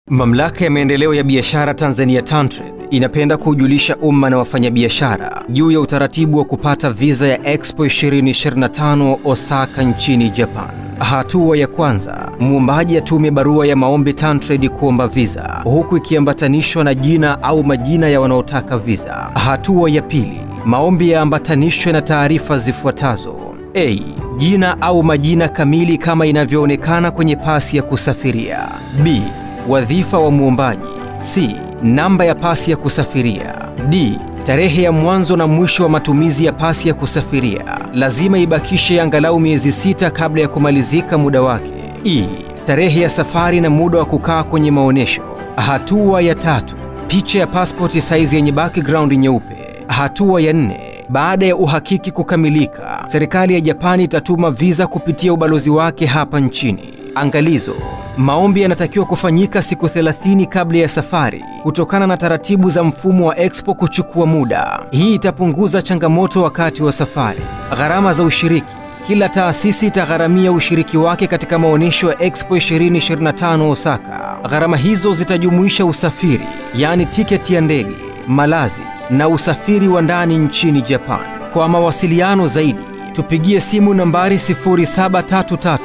Mamlaka ya Maendeleo ya Biashara Tanzania TanTrade inapenda kujulisha umma na wafanyabiashara juu ya utaratibu wa kupata visa ya Expo 2025 Osaka nchini Japan. Hatua ya kwanza, muombaji atume barua ya maombi TanTrade kuomba visa, huku ikiambatanishwa na jina au majina ya wanaotaka visa. Hatua ya pili, maombi yaambatanishwe na taarifa zifuatazo: A. Jina au majina kamili kama inavyoonekana kwenye pasi ya kusafiria. B. Wadhifa wa muombaji. C. Namba ya pasi ya kusafiria. D. Tarehe ya mwanzo na mwisho wa matumizi ya pasi ya kusafiria. Lazima ibakishe angalau miezi 6 kabla ya kumalizika muda wake. E. Tarehe ya safari na muda wa kukaa kwenye maonesho. Hatua ya tatu, picha ya passport size yenye background nyeupe. Hatua ya 4, baada ya uhakiki kukamilika, serikali ya Japani itatuma visa kupitia ubalozi wake hapa nchini. Angalizo: maombi yanatakiwa kufanyika siku 30 kabla ya safari kutokana na taratibu za mfumo wa Expo kuchukua muda. Hii itapunguza changamoto wakati wa safari. Gharama za ushiriki: kila taasisi itagharamia ushiriki wake katika maonesho ya Expo 2025 Osaka. Gharama hizo zitajumuisha usafiri, yani tiketi ya ndege, malazi na usafiri wa ndani nchini Japan. Kwa mawasiliano zaidi, tupigie simu nambari 0733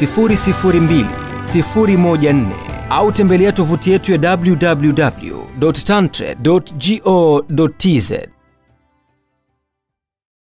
002 014 au tembelea tovuti yetu ya www.tantrade.go.tz.